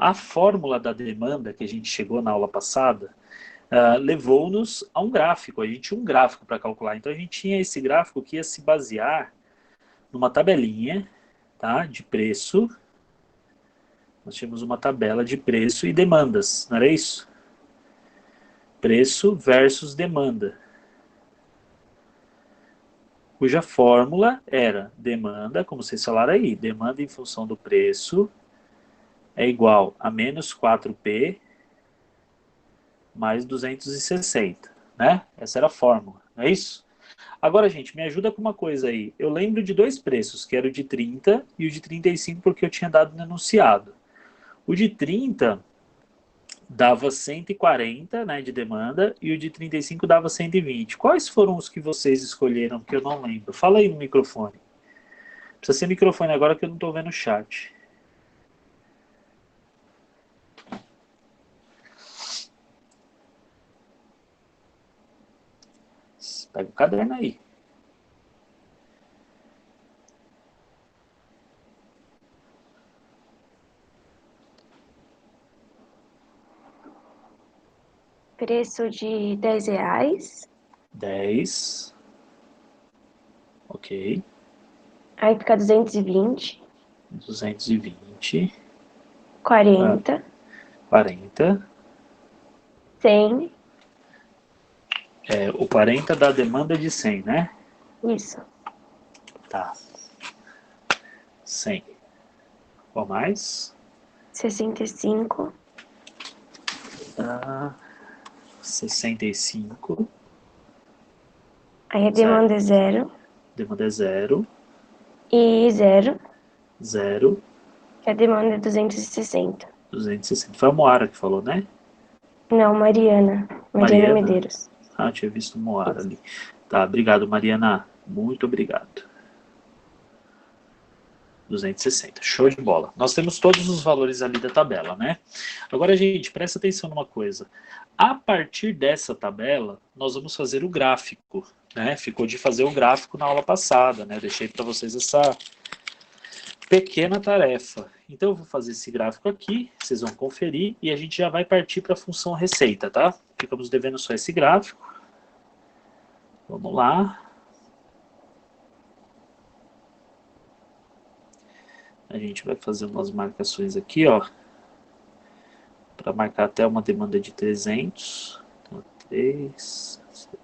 a fórmula da demanda que a gente chegou na aula passada levou-nos a um gráfico. A gente tinha um gráfico para calcular. Então a gente tinha esse gráfico que ia se basear numa tabelinha, tá, de preço. Nós tínhamos uma tabela de preço e demandas, não era isso? Preço versus demanda. Cuja fórmula era demanda, como vocês falaram aí, demanda em função do preço é igual a menos 4P mais 260, né? Essa era a fórmula, não é isso? Agora, gente, me ajuda com uma coisa aí. Eu lembro de dois preços, que era o de 30 e o de 35, porque eu tinha dado no enunciado. O de 30 dava 140, né, de demanda, e o de 35 dava 120. Quais foram os que vocês escolheram, que eu não lembro? Fala aí no microfone. Precisa ser microfone agora que eu não estou vendo o chat. Pega o caderno aí. Preço de R$10. 10. Ok. Aí fica 220. 220. 40. 40. 100. O 40 da demanda de 100, né? Isso. Tá. 100. Qual mais? 65. 65. Aí a Certo. demanda é 0. Demanda é 0. E 0. 0. Que a demanda é 260. 260. Foi a Moara que falou, né? Não, Mariana. Mariana Mariana? Medeiros. Ah, tinha visto Moara Isso. ali. Tá, obrigado, Mariana. Muito obrigado. 260. Show de bola. Nós temos todos os valores ali da tabela, né? Agora, gente, presta atenção numa coisa. A partir dessa tabela, nós vamos fazer o gráfico, né? Ficou de fazer o gráfico na aula passada, né? Deixei para vocês essa pequena tarefa. Então, eu vou fazer esse gráfico aqui, vocês vão conferir e a gente já vai partir para a função receita, tá? Ficamos devendo só esse gráfico. Vamos lá. A gente vai fazer umas marcações aqui, ó. Para marcar até uma demanda de 300. Então, 3,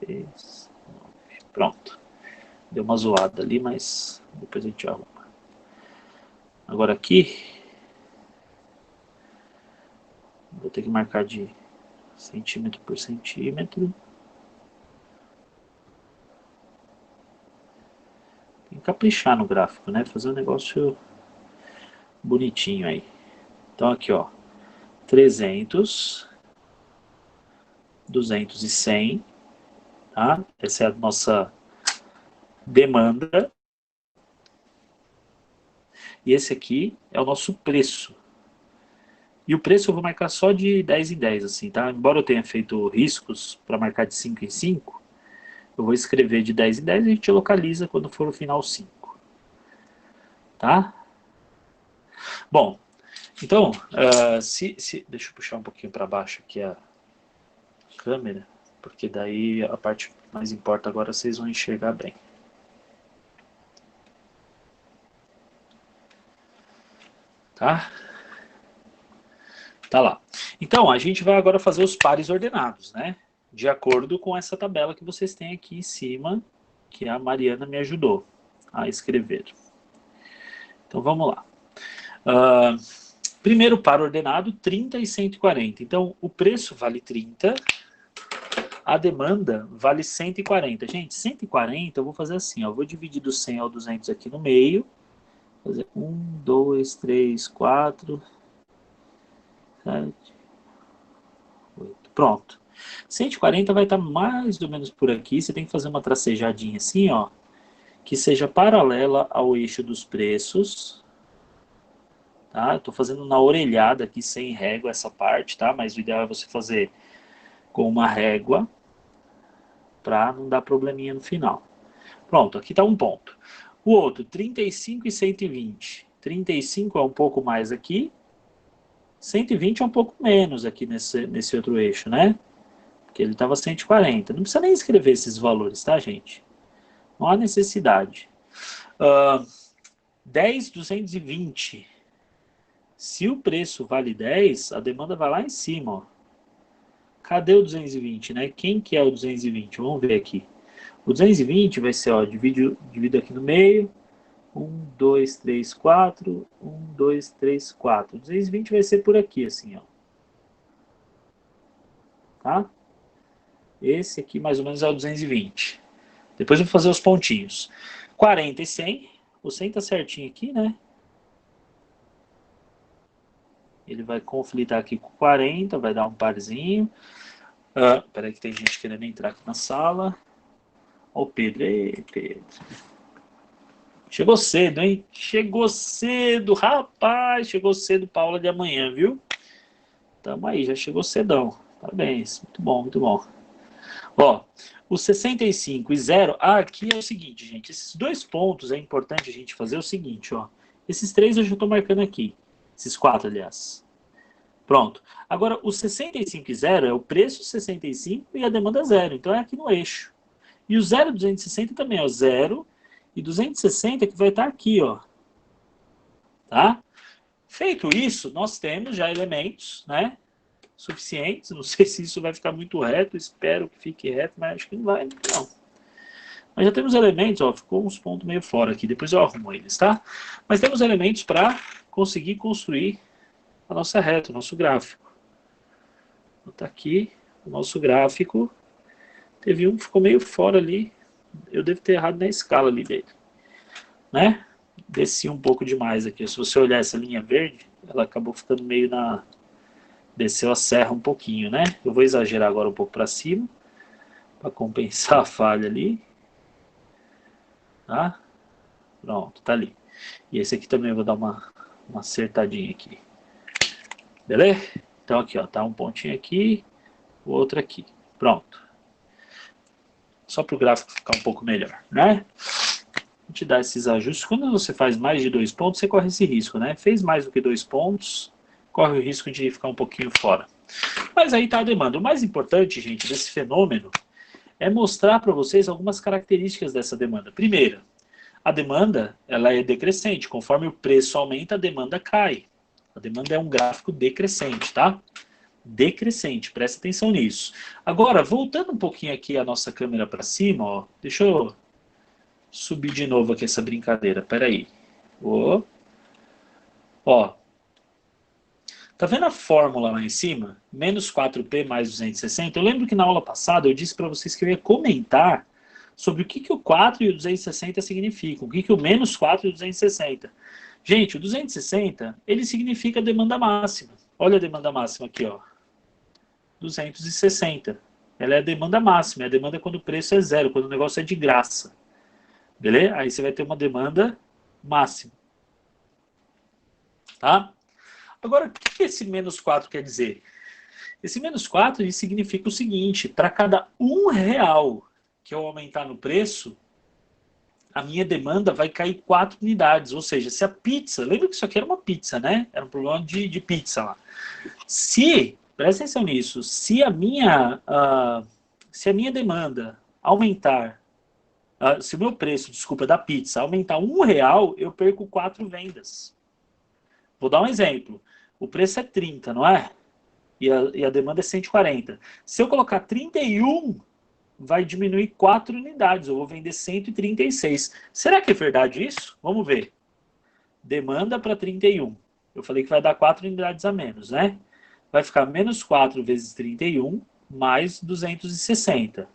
6, 9. Pronto. Deu uma zoada ali, mas depois a gente arruma. Agora aqui, vou ter que marcar de centímetro por centímetro. Tem que caprichar no gráfico, né? Fazer um negócio bonitinho aí. Então aqui, ó. 300, 200 e 100, tá? Essa é a nossa demanda. E esse aqui é o nosso preço. E o preço eu vou marcar só de 10 em 10, assim, tá? Embora eu tenha feito riscos para marcar de 5 em 5, eu vou escrever de 10 em 10 e a gente localiza quando for o final 5. Tá? Bom, então, deixa eu puxar um pouquinho para baixo aqui a câmera, porque daí a parte mais importa agora vocês vão enxergar bem. Tá? Tá lá. Então, a gente vai agora fazer os pares ordenados, né? De acordo com essa tabela que vocês têm aqui em cima, que a Mariana me ajudou a escrever. Então, vamos lá. Primeiro par ordenado, 30 e 140. Então, o preço vale 30, a demanda vale 140. Gente, 140 eu vou fazer assim, ó, eu vou dividir do 100 ao 200 aqui no meio. Fazer 1, 2, 3, 4, 7, 8. Pronto. 140 vai estar mais ou menos por aqui. Você tem que fazer uma tracejadinha assim, ó, que seja paralela ao eixo dos preços. Tá? Estou fazendo na orelhada aqui, sem régua essa parte, tá? Mas o ideal é você fazer com uma régua para não dar probleminha no final. Pronto, aqui está um ponto. O outro, 35 e 120. 35 é um pouco mais aqui. 120 é um pouco menos aqui nesse outro eixo, né? Porque ele estava 140. Não precisa nem escrever esses valores, tá, gente? Não há necessidade. 10, 220. Se o preço vale 10, a demanda vai lá em cima, ó. Cadê o 220, né? Quem que é o 220? Vamos ver aqui. O 220 vai ser, ó, divido aqui no meio. 1, 2, 3, 4. 1, 2, 3, 4. O 220 vai ser por aqui, assim, ó. Tá? Esse aqui, mais ou menos, é o 220. Depois eu vou fazer os pontinhos. 40 e 100. O 100 tá certinho aqui, né? Ele vai conflitar aqui com 40, vai dar um parzinho. Peraí que tem gente querendo entrar aqui na sala. Ó o Pedro. Ei, Pedro. Chegou cedo, hein? Chegou cedo, rapaz. Chegou cedo, Paula de amanhã, viu? Tamo aí, já chegou cedão. Parabéns. Muito bom, muito bom. Ó, o 65 e 0. Aqui é o seguinte, gente. Esses dois pontos é importante a gente fazer o seguinte, ó. Esses três eu já estou marcando aqui. Esses quatro, aliás. Pronto. Agora, o 65 e 0 é o preço 65 e a demanda 0. Então, é aqui no eixo. E o 0,260 também é o 0 e 260 que vai estar aqui, ó. Tá? Feito isso, nós temos já elementos, né? Suficientes. Não sei se isso vai ficar muito reto. Espero que fique reto, mas acho que não vai, não. Mas já temos elementos, ó. Ficou uns pontos meio fora aqui. Depois eu arrumo eles, tá? Mas temos elementos para conseguir construir a nossa reta, o nosso gráfico. Tá aqui o nosso gráfico. Teve um que ficou meio fora ali. Eu devo ter errado na escala ali dele. Né? Desci um pouco demais aqui. Se você olhar essa linha verde, ela acabou ficando meio na... Desceu a serra um pouquinho, né? Eu vou exagerar agora um pouco para cima. Para compensar a falha ali. Tá? Pronto, tá ali. E esse aqui também eu vou dar uma acertadinha aqui. Beleza? Então aqui, ó. Tá um pontinho aqui. O outro aqui. Pronto. Só para o gráfico ficar um pouco melhor, né? A gente dá esses ajustes. Quando você faz mais de 2 pontos, você corre esse risco, né? Fez mais do que 2 pontos, corre o risco de ficar um pouquinho fora. Mas aí está a demanda. O mais importante, gente, desse fenômeno é mostrar para vocês algumas características dessa demanda. Primeira, a demanda ela é decrescente. Conforme o preço aumenta, a demanda cai. A demanda é um gráfico decrescente, tá? Decrescente, presta atenção nisso. Agora, voltando um pouquinho aqui a nossa câmera para cima, ó, deixa eu subir de novo aqui essa brincadeira, peraí. Ó, tá vendo a fórmula lá em cima? Menos 4P mais 260. Eu lembro que na aula passada eu disse para vocês que eu ia comentar sobre o que o 4 e o 260 significam, o que o menos 4 e o 260. Gente, o 260, ele significa demanda máxima. Olha a demanda máxima aqui, ó. 260. Ela é a demanda máxima, é a demanda quando o preço é zero, quando o negócio é de graça. Beleza? Aí você vai ter uma demanda máxima. Tá? Agora, o que esse menos 4 quer dizer? Esse menos 4 ele significa o seguinte: para cada R$1 que eu aumentar no preço, a minha demanda vai cair 4 unidades. Ou seja, se a pizza... Lembra que isso aqui era uma pizza, né? Era um problema de pizza lá. Presta atenção nisso, se a minha demanda aumentar, se o meu preço, desculpa, da pizza aumentar R$1, eu perco 4 vendas. Vou dar um exemplo. O preço é 30, não é? E a demanda é 140. Se eu colocar 31, vai diminuir 4 unidades. Eu vou vender 136. Será que é verdade isso? Vamos ver. Demanda para 31. Eu falei que vai dar 4 unidades a menos, né? Vai ficar menos 4 vezes 31, mais 260.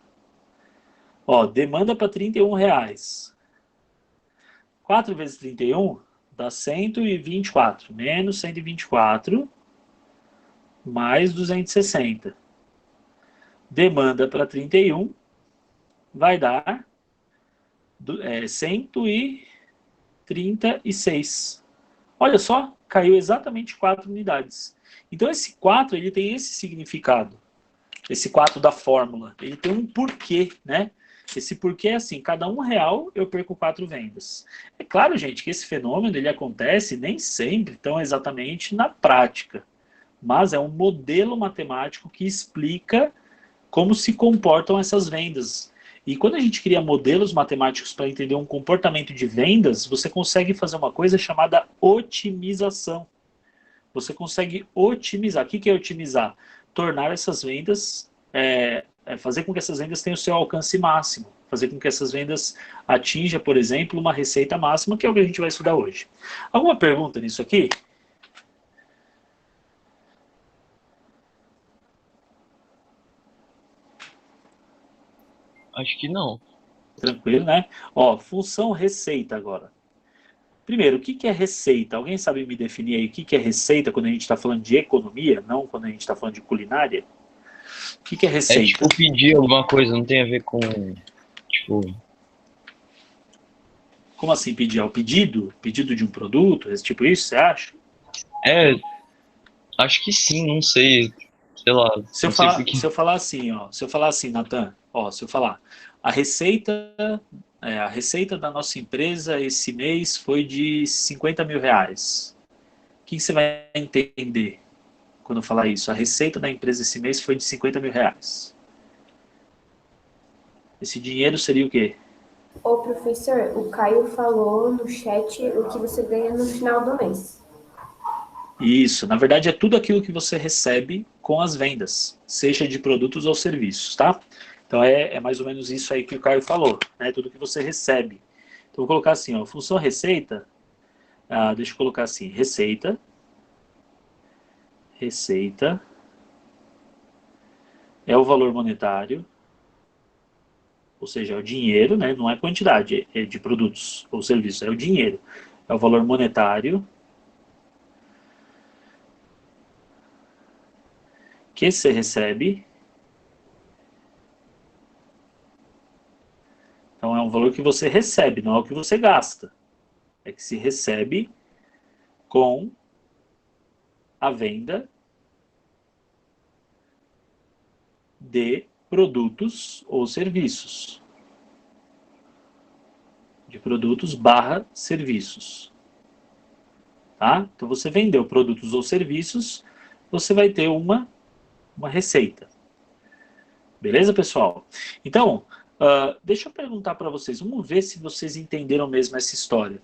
Ó, demanda para R$31. 4 vezes 31 dá 124. Menos 124, mais 260. Demanda para 31 vai dar 136. Olha só, caiu exatamente 4 unidades. Então esse 4 ele tem esse significado. Esse 4 da fórmula. Ele tem um porquê, né? Esse porquê é assim, cada R$1 eu perco 4 vendas. É claro, gente, que esse fenômeno ele acontece nem sempre tão exatamente na prática. mas é um modelo matemático que explica como se comportam essas vendas. E quando a gente cria modelos matemáticos para entender um comportamento de vendas, você consegue fazer uma coisa chamada otimização. Você consegue otimizar. O que é otimizar? Tornar essas vendas, fazer com que essas vendas tenham o seu alcance máximo. Fazer com que essas vendas atinjam, por exemplo, uma receita máxima, que é o que a gente vai estudar hoje. Alguma pergunta nisso aqui? Acho que não. Tranquilo, né? Ó, função receita agora. Primeiro, o que é receita? Alguém sabe me definir aí o que é receita quando a gente está falando de economia, não quando a gente está falando de culinária? O que é É receita? tipo pedir alguma coisa, não tem a ver com, tipo... Como assim pedir? É o pedido? Pedido de um produto? Esse tipo isso, você acha? Acho que sim, não sei. Sei lá, Se eu não sei falar, porque. se eu falar assim, ó, se eu falar assim, Natan, ó, se eu falar, a receita da nossa empresa esse mês foi de 50 mil reais. O que você vai entender quando eu falar isso? A receita da empresa esse mês foi de 50 mil reais. Esse dinheiro seria o quê? Ô, professor, o Caio falou no chat o que você ganha no final do mês. Isso, na verdade é tudo aquilo que você recebe com as vendas, seja de produtos ou serviços, tá? Então é mais ou menos isso aí que o Caio falou, né? Tudo que você recebe. Então vou colocar assim, ó, função receita, deixa eu colocar assim, receita é o valor monetário, ou seja, é o dinheiro, né? Não é quantidade, é de produtos ou serviços, é o dinheiro, é o valor monetário que você recebe. Então é um valor que você recebe, não é o que você gasta. É que se recebe com a venda de produtos ou serviços. De produtos barra serviços. Tá? Então você vendeu produtos ou serviços, você vai ter uma receita. Beleza, pessoal? Então, deixa eu perguntar para vocês, vamos ver se vocês entenderam mesmo essa história.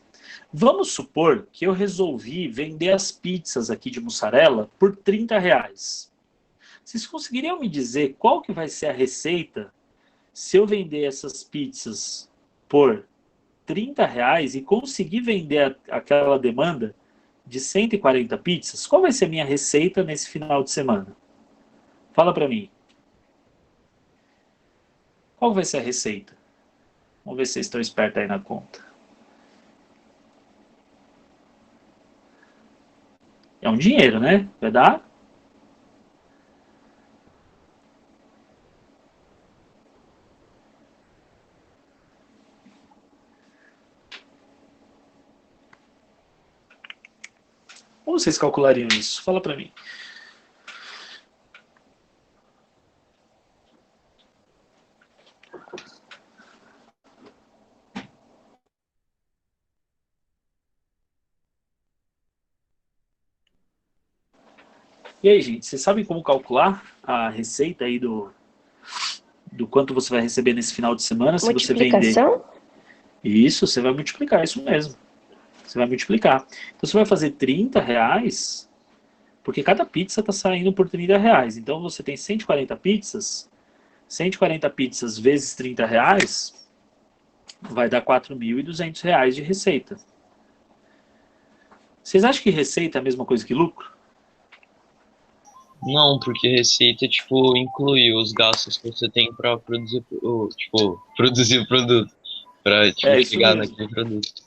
Vamos supor que eu resolvi vender as pizzas aqui de mussarela por 30 reais. Vocês conseguiriam me dizer qual que vai ser a receita se eu vender essas pizzas por 30 reais e conseguir vender aquela demanda de 140 pizzas? Qual vai ser a minha receita nesse final de semana? Fala para mim. Qual vai ser a receita? Vamos ver se vocês estão espertos aí na conta. É um dinheiro, né? Vai dar? Como vocês calculariam isso? Fala para mim. E aí, gente, vocês sabem como calcular a receita aí do quanto você vai receber nesse final de semana se você vender? Multiplicação? Isso, você vai multiplicar, isso mesmo. Você vai multiplicar. Então você vai fazer 30 reais, porque cada pizza está saindo por 30 reais. Então você tem 140 pizzas vezes 30 reais, vai dar 4.200 reais de receita. Vocês acham que receita é a mesma coisa que lucro? Não, porque receita, tipo, inclui os gastos que você tem pra produzir, produzir o produto. Pra, tipo, É isso chegar mesmo. naquele produto.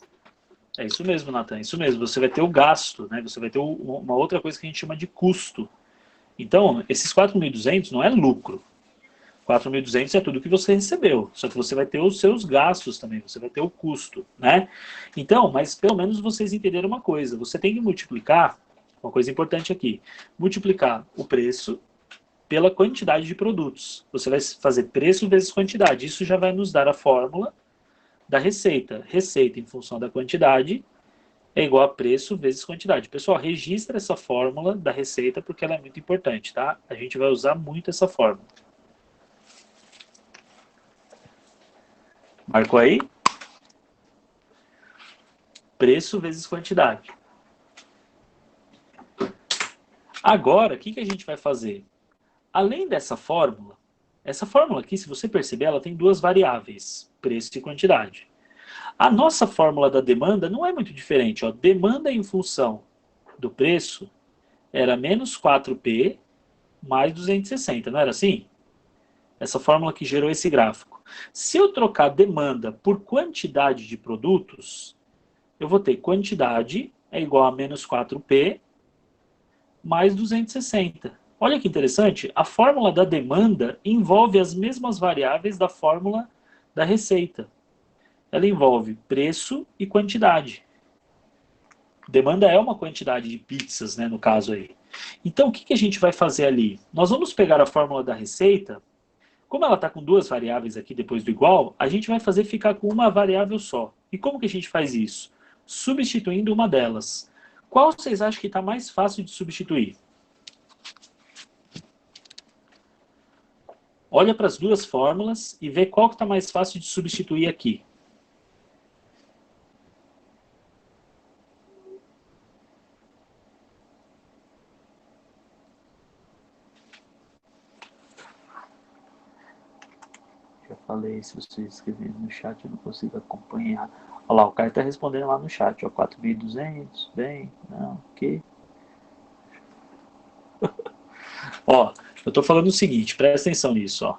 É isso mesmo, Nathan, é isso mesmo. Você vai ter o gasto, né? Você vai ter uma outra coisa que a gente chama de custo. Então, esses 4.200 não é lucro. 4.200 é tudo que você recebeu. Só que você vai ter os seus gastos também, você vai ter o custo, né? Então, mas pelo menos vocês entenderam uma coisa. Você tem que multiplicar, uma coisa importante aqui, multiplicar o preço pela quantidade de produtos. Você vai fazer preço vezes quantidade. Isso já vai nos dar a fórmula da receita. Receita em função da quantidade é igual a preço vezes quantidade. Pessoal, registra essa fórmula da receita porque ela é muito importante, tá? A gente vai usar muito essa fórmula. Marcou aí? Preço vezes quantidade. Agora, o que a gente vai fazer? Além dessa fórmula, essa fórmula aqui, se você perceber, ela tem duas variáveis, preço e quantidade. A nossa fórmula da demanda não é muito diferente. Ó. Demanda em função do preço era menos 4P mais 260, não era assim? Essa fórmula que gerou esse gráfico. Se eu trocar demanda por quantidade de produtos, eu vou ter quantidade é igual a menos 4P mais 260. Olha que interessante, a fórmula da demanda envolve as mesmas variáveis da fórmula da receita. Ela envolve preço e quantidade. Demanda é uma quantidade de pizzas, né, no caso aí. Então, o que a gente vai fazer ali? Nós vamos pegar a fórmula da receita, como ela está com duas variáveis aqui depois do igual, a gente vai fazer ficar com uma variável só. E como que a gente faz isso? Substituindo uma delas. Qual vocês acham que está mais fácil de substituir? Olha para as duas fórmulas e vê qual que está mais fácil de substituir aqui. Já falei, se vocês escreverem no chat eu não consigo acompanhar. Olha lá, o Caio está respondendo lá no chat, ó, 4.200, bem, não, ok. Ó, eu estou falando o seguinte, presta atenção nisso, ó.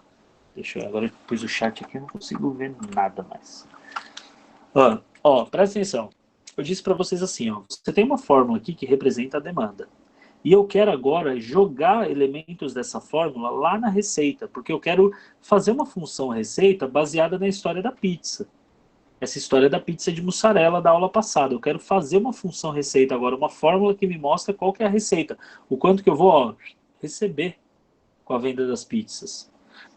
Deixa eu, agora eu pus o chat aqui, eu não consigo ver nada mais. Ó, presta atenção. Eu disse para vocês assim, ó, você tem uma fórmula aqui que representa a demanda. E eu quero agora jogar elementos dessa fórmula lá na receita, porque eu quero fazer uma função receita baseada na história da pizza. Essa história da pizza de mussarela da aula passada. Eu quero fazer uma função receita agora, uma fórmula que me mostra qual que é a receita. O quanto que eu vou, ó, receber com a venda das pizzas.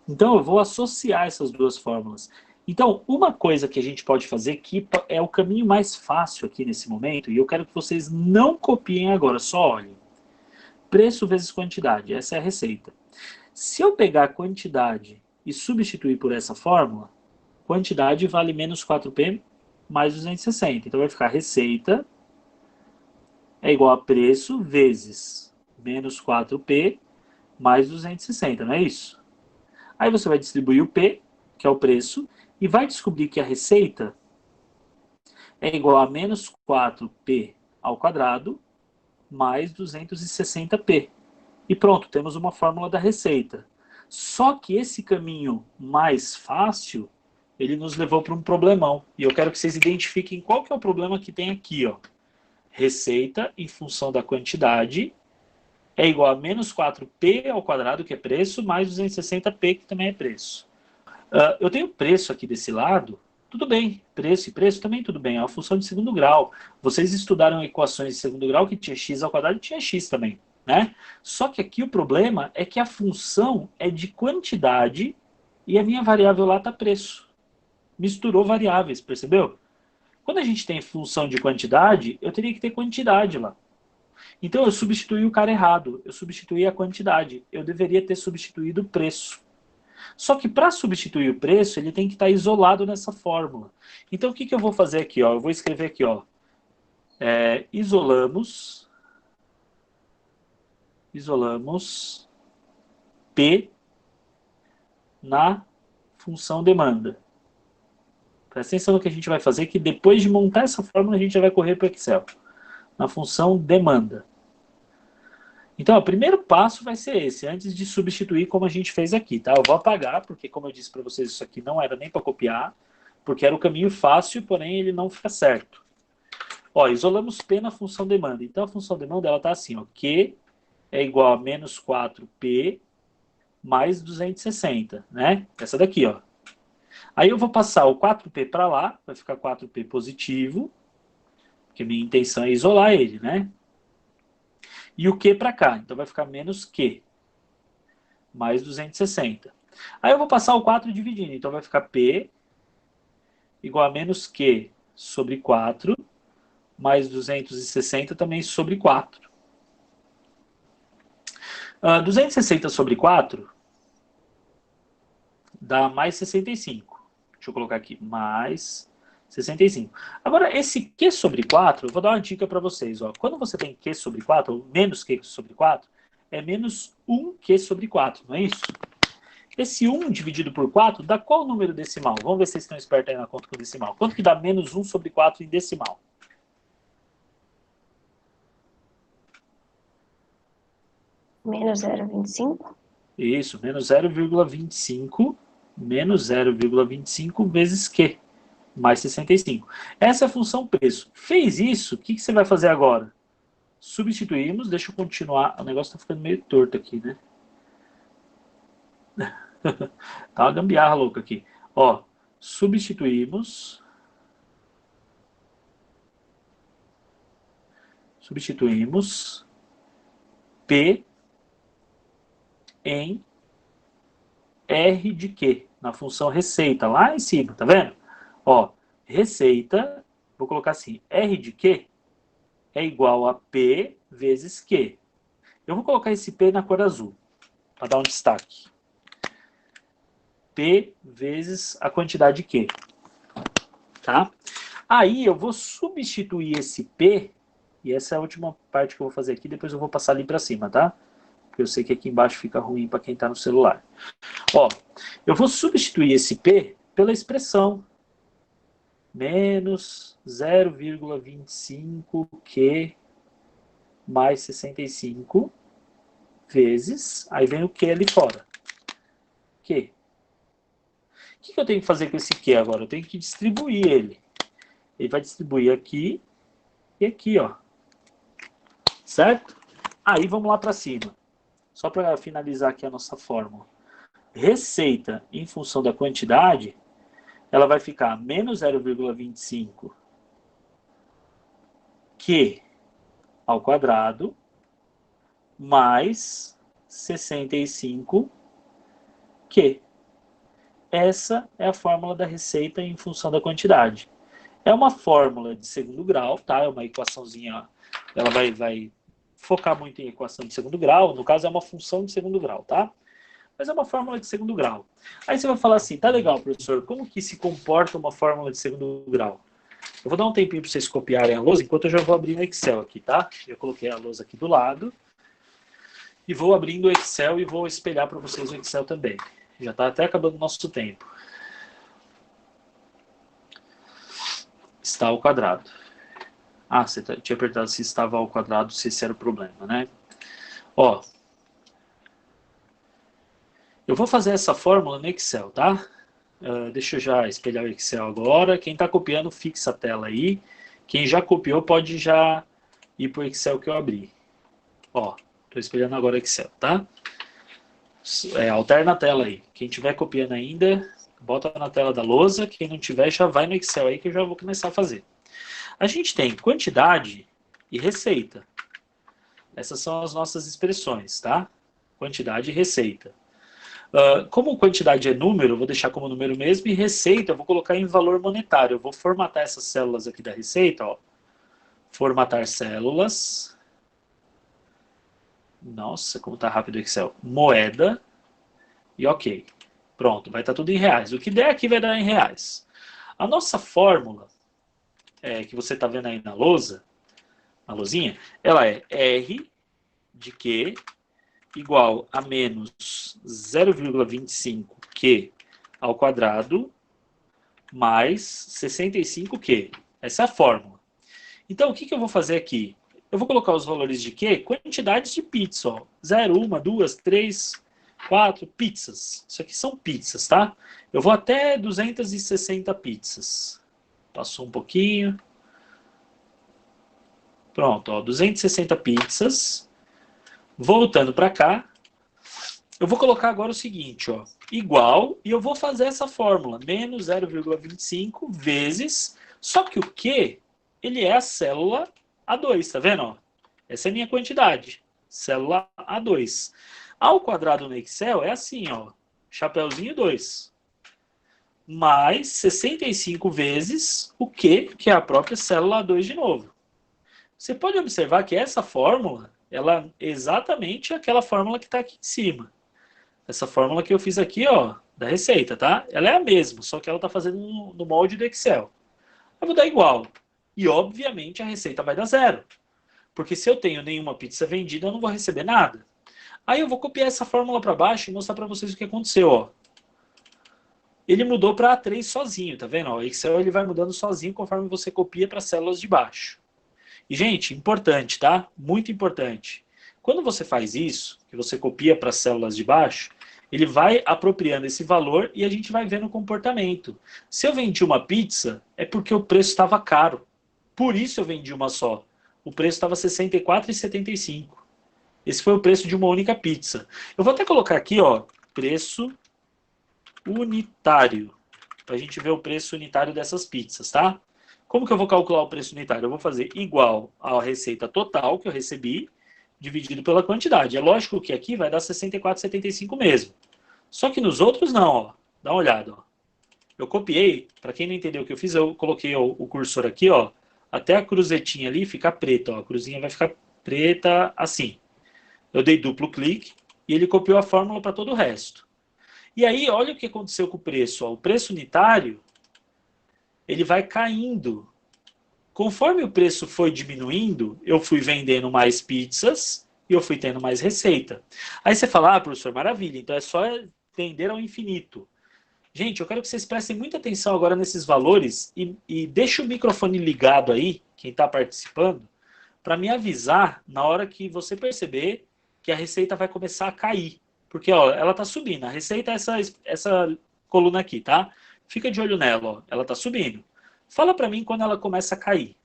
Então eu vou associar essas duas fórmulas. Então, uma coisa que a gente pode fazer, que é o caminho mais fácil aqui nesse momento, e eu quero que vocês não copiem agora, só olhem. Preço vezes quantidade, essa é a receita. Se eu pegar a quantidade e substituir por essa fórmula, quantidade vale menos 4P mais 260. Então vai ficar receita é igual a preço vezes menos 4P mais 260, não é isso? Aí você vai distribuir o P, que é o preço, e vai descobrir que a receita é igual a menos 4P ao quadrado mais 260P. E pronto, temos uma fórmula da receita. Só que esse caminho mais fácil, ele nos levou para um problemão. E eu quero que vocês identifiquem qual que é o problema que tem aqui, ó. Receita em função da quantidade é igual a menos 4P ao quadrado, que é preço, mais 260P, que também é preço. Eu tenho preço aqui desse lado, tudo bem, preço e preço também tudo bem, é uma função de segundo grau. Vocês estudaram equações de segundo grau que tinha x ao quadrado e tinha x também, né? Só que aqui o problema é que a função é de quantidade e a minha variável lá está preço. Misturou variáveis, percebeu? Quando a gente tem função de quantidade, eu teria que ter quantidade lá. Então eu substituí o cara errado, eu substituí a quantidade, eu deveria ter substituído o preço. Só que para substituir o preço, ele tem que estar isolado nessa fórmula. Então o que eu vou fazer aqui? Ó? Eu vou escrever aqui, ó, isolamos P na função demanda. Presta atenção no que a gente vai fazer, que depois de montar essa fórmula, a gente já vai correr para o Excel. Na função demanda. Então, o primeiro passo vai ser esse, antes de substituir como a gente fez aqui, tá? Eu vou apagar, porque como eu disse para vocês, isso aqui não era nem para copiar, porque era o caminho fácil, porém ele não fica certo. Ó, isolamos P na função demanda. Então, a função demanda, ela tá assim, ó, Q é igual a menos 4P mais 260, né? Essa daqui, ó. Aí eu vou passar o 4P para lá, vai ficar 4P positivo, porque minha intenção é isolar ele, né? E o Q para cá, então vai ficar menos Q, mais 260. Aí eu vou passar o 4 dividindo, então vai ficar P igual a menos Q sobre 4, mais 260 também sobre 4. 260 sobre 4 dá mais 65. Deixa eu colocar aqui, mais 65. Agora, esse Q sobre 4, eu vou dar uma dica para vocês. Ó. Quando você tem Q sobre 4, ou menos Q sobre 4, é menos 1Q sobre 4, não é isso? Esse 1 dividido por 4 dá qual número decimal? Vamos ver se vocês estão espertos aí na conta com decimal. Quanto que dá menos 1 sobre 4 em decimal? Menos 0,25. Isso, menos 0,25 menos 0,25 vezes Q, mais 65. Essa é a função preço. Fez isso, o que você vai fazer agora? Substituímos, deixa eu continuar. O negócio está ficando meio torto aqui, né? Tá uma gambiarra louca aqui. Ó, substituímos P em R de Q, na função receita, lá em cima, tá vendo? Ó, receita, vou colocar assim, R de Q é igual a P vezes Q. Eu vou colocar esse P na cor azul, para dar um destaque. P vezes a quantidade Q. Tá? Aí eu vou substituir esse P, e essa é a última parte que eu vou fazer aqui, depois eu vou passar ali para cima, tá? Porque eu sei que aqui embaixo fica ruim para quem está no celular. Ó, eu vou substituir esse P pela expressão menos 0,25Q mais 65 vezes, aí vem o Q ali fora. Q. O que eu tenho que fazer com esse Q agora? Eu tenho que distribuir ele. Ele vai distribuir aqui e aqui, ó. Certo? Aí vamos lá para cima. Só para finalizar aqui a nossa fórmula. Receita em função da quantidade, ela vai ficar menos 0,25 Q ao quadrado mais 65 Q. Essa é a fórmula da receita em função da quantidade. É uma fórmula de segundo grau, tá? É uma equaçãozinha, ela vai focar muito em equação de segundo grau, no caso é uma função de segundo grau, tá? Mas é uma fórmula de segundo grau. Aí você vai falar assim, tá legal, professor, como que se comporta uma fórmula de segundo grau? Eu vou dar um tempinho para vocês copiarem a lousa, enquanto eu já vou abrir o Excel aqui, tá? Eu coloquei a lousa aqui do lado. E vou abrindo o Excel e vou espelhar para vocês o Excel também. Já está até acabando o nosso tempo. Está ao quadrado. Ah, você tinha perguntado se estava ao quadrado, se esse era o problema, né? Ó. Eu vou fazer essa fórmula no Excel, tá? Deixa eu já espelhar o Excel agora. Quem está copiando, fixa a tela aí. Quem já copiou, pode já ir para o Excel que eu abri. Ó, estou espelhando agora o Excel, tá? Alterna a tela aí. Quem estiver copiando ainda, bota na tela da lousa. Quem não tiver, já vai no Excel aí que eu já vou começar a fazer. A gente tem quantidade e receita. Essas são as nossas expressões, tá? Quantidade e receita. Como quantidade é número, eu vou deixar como número mesmo, e receita eu vou colocar em valor monetário. Eu vou formatar essas células aqui da receita, ó. Formatar células. Nossa, como tá rápido o Excel. Moeda. E ok. Pronto, vai estar tudo em reais. O que der aqui vai dar em reais. A nossa fórmula, que você está vendo aí na lousa, na lousinha, ela é R de Q igual a menos 0,25Q ao quadrado mais 65Q. Essa é a fórmula. Então, o que eu vou fazer aqui? Eu vou colocar os valores de Q, quantidades de pizza, ó. 0, 1, 2, 3, 4 pizzas. Isso aqui são pizzas, tá? Eu vou até 260 pizzas. Passou um pouquinho. Pronto, ó, 260 pizzas. Voltando para cá, eu vou colocar agora o seguinte, ó, igual, e eu vou fazer essa fórmula, menos 0,25 vezes, só que o Q, ele é a célula A2, tá vendo? Ó? Essa é a minha quantidade, célula A2. Ao quadrado no Excel é assim, ó, chapeuzinho 2, mais 65 vezes o Q, que é a própria célula A2 de novo. Você pode observar que essa fórmula, ela é exatamente aquela fórmula que está aqui em cima. Essa fórmula que eu fiz aqui, ó, da receita, tá? Ela é a mesma, só que ela está fazendo no molde do Excel. Eu vou dar igual. E, obviamente, a receita vai dar zero. Porque se eu tenho nenhuma pizza vendida, eu não vou receber nada. Aí eu vou copiar essa fórmula para baixo e mostrar para vocês o que aconteceu, ó. Ele mudou para A3 sozinho, tá vendo? O Excel ele vai mudando sozinho conforme você copia para as células de baixo. E, gente, importante, tá? Muito importante. Quando você faz isso, que você copia para as células de baixo, ele vai apropriando esse valor e a gente vai vendo o comportamento. Se eu vendi uma pizza, é porque o preço estava caro. Por isso eu vendi uma só. O preço estava R$ 64,75. Esse foi o preço de uma única pizza. Eu vou até colocar aqui, ó, preço unitário, para a gente ver o preço unitário dessas pizzas, tá? Como que eu vou calcular o preço unitário? Eu vou fazer igual à receita total que eu recebi, dividido pela quantidade. É lógico que aqui vai dar 64,75 mesmo. Só que nos outros não, ó. Dá uma olhada, ó. Eu copiei, para quem não entendeu o que eu fiz, eu coloquei o cursor aqui, ó, até a cruzetinha ali ficar preta, ó. A cruzinha vai ficar preta assim. Eu dei duplo clique e ele copiou a fórmula para todo o resto. E aí, olha o que aconteceu com o preço, ó. O preço unitário, ele vai caindo. Conforme o preço foi diminuindo, eu fui vendendo mais pizzas e eu fui tendo mais receita. Aí você fala, ah, professor, maravilha, então é só tender ao infinito. Gente, eu quero que vocês prestem muita atenção agora nesses valores e deixe o microfone ligado aí, quem está participando, para me avisar na hora que você perceber que a receita vai começar a cair. Porque ó, ela está subindo, a receita é essa coluna aqui, tá? Fica de olho nela, ó, ela está subindo. Fala para mim quando ela começa a cair.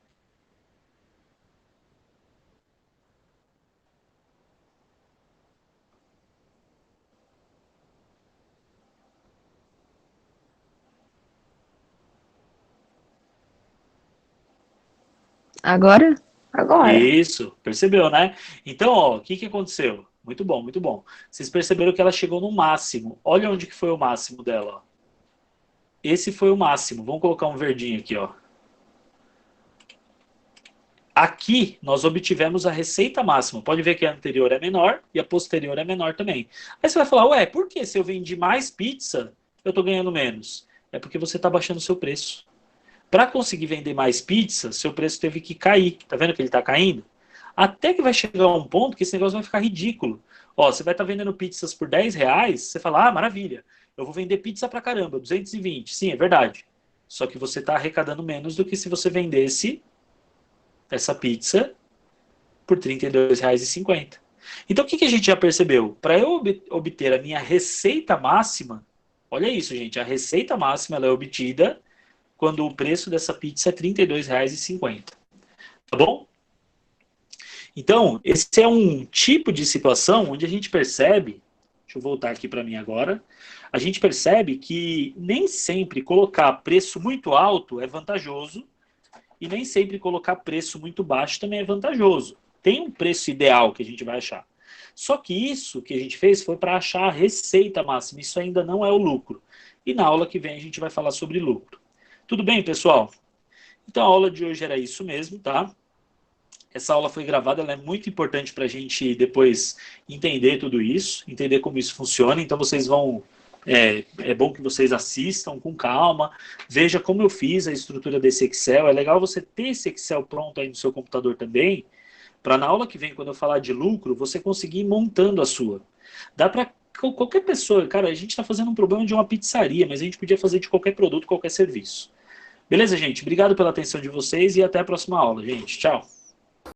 Agora? Agora. Isso, percebeu, né? Então, ó, o que aconteceu? Muito bom, muito bom. Vocês perceberam que ela chegou no máximo. Olha onde que foi o máximo dela, ó. Esse foi o máximo. Vamos colocar um verdinho aqui, ó. Aqui nós obtivemos a receita máxima. Pode ver que a anterior é menor e a posterior é menor também. Aí você vai falar, ué, por que se eu vendi mais pizza, eu estou ganhando menos? É porque você está baixando o seu preço. Para conseguir vender mais pizza, seu preço teve que cair. Tá vendo que ele está caindo? Até que vai chegar um ponto que esse negócio vai ficar ridículo. Ó, você vai estar vendendo pizzas por R$ 10, você fala, ah, maravilha, eu vou vender pizza pra caramba, 220. Sim, é verdade. Só que você está arrecadando menos do que se você vendesse essa pizza por R$ 32,50. Então, o que a gente já percebeu? Para eu obter a minha receita máxima, olha isso, gente, a receita máxima ela é obtida quando o preço dessa pizza é R$ 32,50. Tá bom? Então, esse é um tipo de situação onde a gente percebe, deixa eu voltar aqui para mim agora, a gente percebe que nem sempre colocar preço muito alto é vantajoso e nem sempre colocar preço muito baixo também é vantajoso. Tem um preço ideal que a gente vai achar. Só que isso que a gente fez foi para achar a receita máxima, isso ainda não é o lucro. E na aula que vem a gente vai falar sobre lucro. Tudo bem, pessoal? Então a aula de hoje era isso mesmo, tá? Essa aula foi gravada, ela é muito importante para a gente depois entender tudo isso, entender como isso funciona. Então vocês vão... É bom que vocês assistam com calma, veja como eu fiz a estrutura desse Excel. É legal você ter esse Excel pronto aí no seu computador também, para na aula que vem, quando eu falar de lucro, você conseguir ir montando a sua. Dá para qualquer pessoa, cara, a gente está fazendo um problema de uma pizzaria, mas a gente podia fazer de qualquer produto, qualquer serviço. Beleza, gente? Obrigado pela atenção de vocês e até a próxima aula, gente. Tchau!